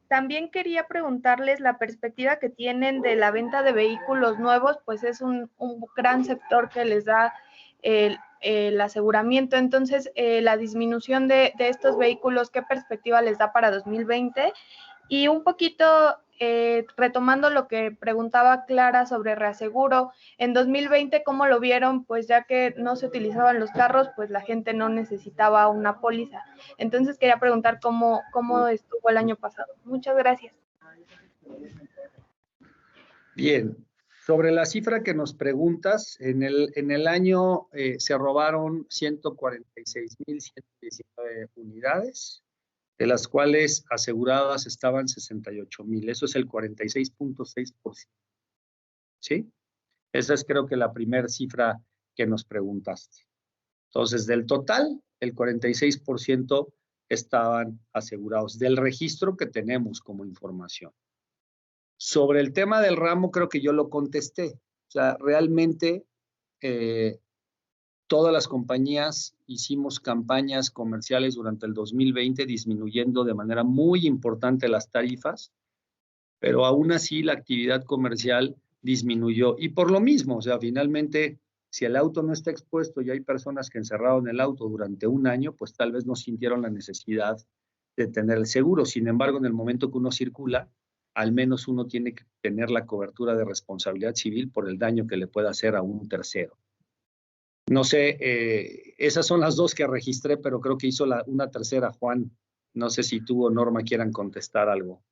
También quería preguntarles la perspectiva que tienen de la venta de vehículos nuevos, pues es un gran sector que les da el aseguramiento. Entonces, la disminución de estos vehículos, ¿qué perspectiva les da para 2020? Y un poquito retomando lo que preguntaba Clara sobre reaseguro, en 2020, ¿cómo lo vieron? Pues ya que no se utilizaban los carros, pues la gente no necesitaba una póliza. Entonces quería preguntar cómo estuvo el año pasado. Muchas gracias. Bien, sobre la cifra que nos preguntas, en el año se robaron 146,119 unidades, de las cuales aseguradas estaban 68,000. Eso es el 46.6%. ¿Sí? Esa es, creo que, la primera cifra que nos preguntaste. Entonces, del total, el 46% estaban asegurados, del registro que tenemos como información. Sobre el tema del ramo, creo que yo lo contesté. O sea, realmente todas las compañías hicimos campañas comerciales durante el 2020, disminuyendo de manera muy importante las tarifas, pero aún así la actividad comercial disminuyó. Y por lo mismo, o sea, finalmente, si el auto no está expuesto y hay personas que encerraron el auto durante un año, pues tal vez no sintieron la necesidad de tener el seguro. Sin embargo, en el momento que uno circula, al menos uno tiene que tener la cobertura de responsabilidad civil por el daño que le pueda hacer a un tercero. No sé, esas son las 2 que registré, pero creo que hizo una tercera, Juan. No sé si tú o Norma quieran contestar algo.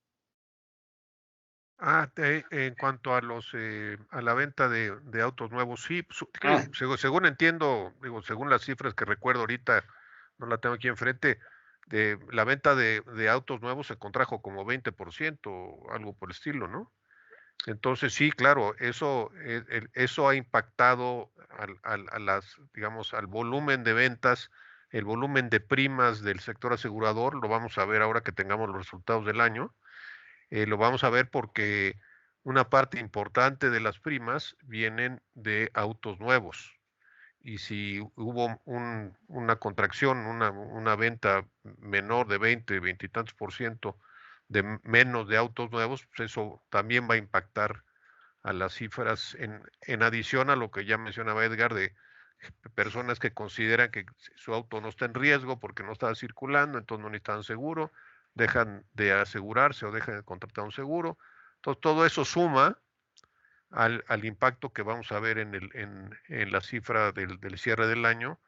En cuanto a a la venta de autos nuevos, sí, según entiendo, digo, según las cifras que recuerdo ahorita, no la tengo aquí enfrente, la venta de autos nuevos se contrajo como 20% o algo por el estilo, ¿no? Entonces sí, claro, eso ha impactado digamos, al volumen de ventas, el volumen de primas del sector asegurador. Lo vamos a ver ahora que tengamos los resultados del año. Lo vamos a ver porque una parte importante de las primas vienen de autos nuevos. Y si hubo una contracción, una venta menor de 20 y tantos % de menos de autos nuevos, pues eso también va a impactar a las cifras en adición a lo que ya mencionaba Edgar, de personas que consideran que su auto no está en riesgo porque no está circulando, entonces no necesitan seguro, dejan de asegurarse o dejan de contratar un seguro. Entonces todo eso suma al impacto que vamos a ver en la cifra del cierre del año,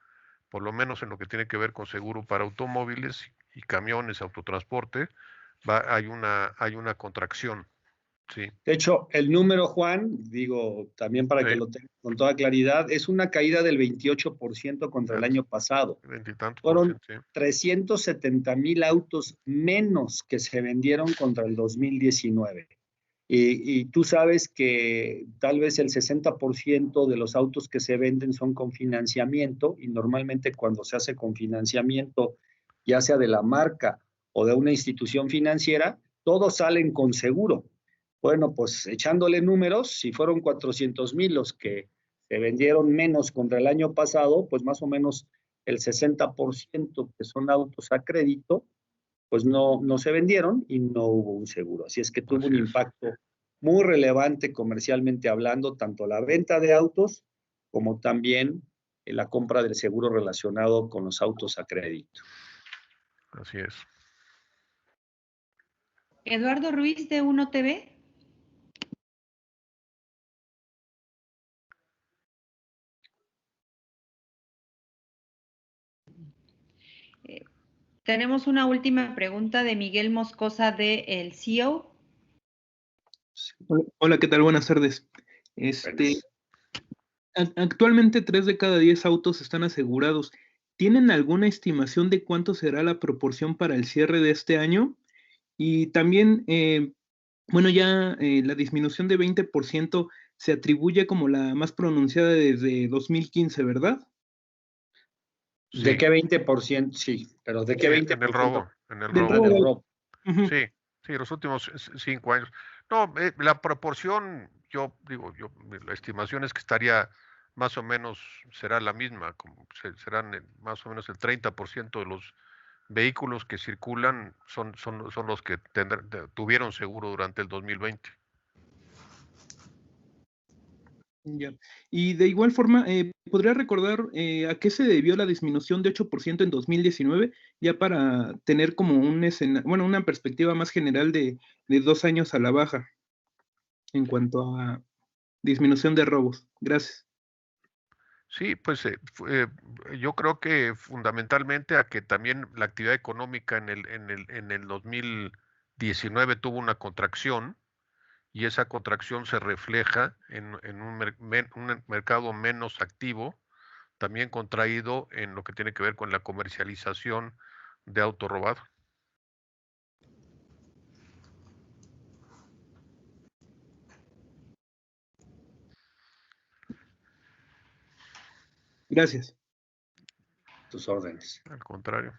por lo menos en lo que tiene que ver con seguro para automóviles y camiones, autotransporte, hay una contracción. Sí. De hecho, el número, Juan, digo, también para que lo tengan con toda claridad, es una caída del 28% contra el año pasado. 20 y tantos Fueron sí. 370,000 autos menos que se vendieron contra el 2019. Y tú sabes que tal vez el 60% de los autos que se venden son con financiamiento, y normalmente cuando se hace con financiamiento, ya sea de la marca o de una institución financiera, todos salen con seguro. Bueno, pues echándole números, si fueron 400,000 los que se vendieron menos contra el año pasado, pues más o menos el 60% que son autos a crédito, pues no se vendieron y no hubo un seguro. Así es que tuvo un impacto muy relevante comercialmente hablando, tanto la venta de autos como también la compra del seguro relacionado con los autos a crédito. Así es. Eduardo Ruiz de 1TV. Tenemos una última pregunta de Miguel Moscosa de El CEO. Hola, ¿qué tal? Buenas tardes. Actualmente 3 de cada 10 autos están asegurados. ¿Tienen alguna estimación de cuánto será la proporción para el cierre de este año? Y también, la disminución de 20% se atribuye como la más pronunciada desde 2015, ¿verdad? Sí. ¿De qué 20%? Sí, pero ¿de qué 20%? En el robo. Del robo. Sí, los últimos 5 años. No, la proporción, la estimación es que estaría más o menos, será la misma, serán más o menos el 30% de los vehículos que circulan son los que tuvieron seguro durante el 2020. Ya. Y de igual forma, ¿podría recordar a qué se debió la disminución de 8% en 2019? Ya para tener como una perspectiva más general de 2 años a la baja en cuanto a disminución de robos. Gracias. Sí, pues yo creo que fundamentalmente a que también la actividad económica en el 2019 tuvo una contracción, y esa contracción se refleja en un mercado menos activo, también contraído en lo que tiene que ver con la comercialización de auto robado. Gracias. Tus órdenes. Al contrario.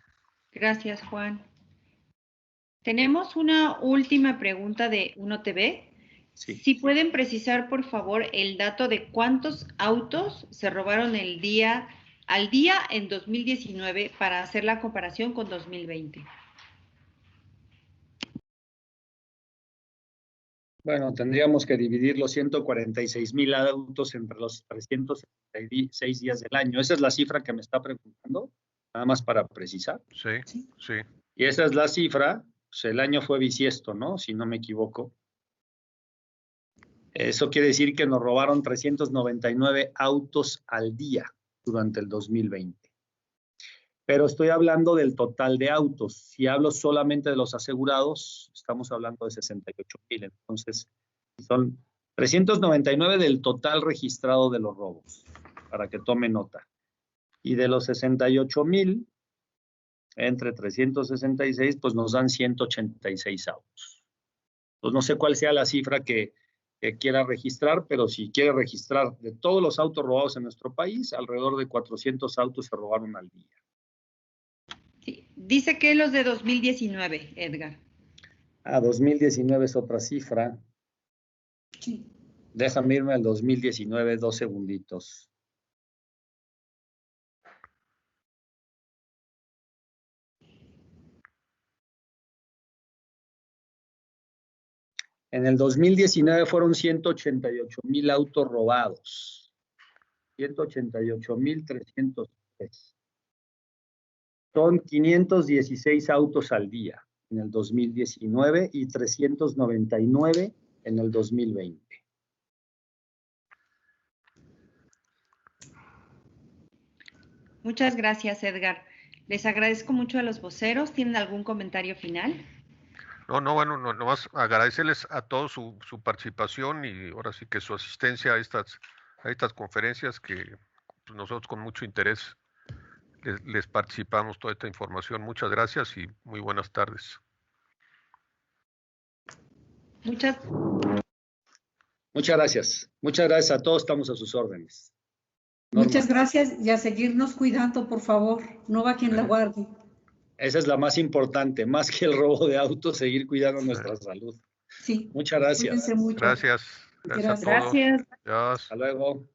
Gracias, Juan. Tenemos una última pregunta de 1TV. Sí. Si pueden precisar, por favor, el dato de cuántos autos se robaron al día en 2019 para hacer la comparación con 2020. Bueno, tendríamos que dividir los 146,000 autos entre los 366 días del año. Esa es la cifra que me está preguntando, nada más para precisar. Sí. Y esa es la cifra, pues el año fue bisiesto, ¿no? Si no me equivoco. Eso quiere decir que nos robaron 399 autos al día durante el 2020. Pero estoy hablando del total de autos. Si hablo solamente de los asegurados, estamos hablando de 68,000. Entonces, son 399 del total registrado de los robos, para que tome nota. Y de los 68,000, entre 366, pues nos dan 186 autos. Pues no sé cuál sea la cifra que quiera registrar, pero si quiere registrar de todos los autos robados en nuestro país, alrededor de 400 autos se robaron al día. Sí. Dice que los de 2019, Edgar. 2019 es otra cifra. Sí. Déjame irme al 2019, 2 segunditos. En el 2019 fueron 188,000 autos robados. 188,303. Son 516 autos al día en el 2019 y 399 en el 2020. Muchas gracias, Edgar. Les agradezco mucho a los voceros. ¿Tienen algún comentario final? No, bueno, nomás agradecerles a todos su participación y ahora sí que su asistencia a estas conferencias que pues, nosotros con mucho interés les participamos toda esta información. Muchas gracias y muy buenas tardes. Muchas gracias. Muchas gracias a todos. Estamos a sus órdenes. Norma. Muchas gracias y a seguirnos cuidando, por favor. No va quien la guarde. Esa es la más importante, más que el robo de autos, seguir cuidando nuestra salud. Sí. Muchas gracias. Cuídense mucho. Gracias. Gracias a todos. Gracias. Adiós. Hasta luego.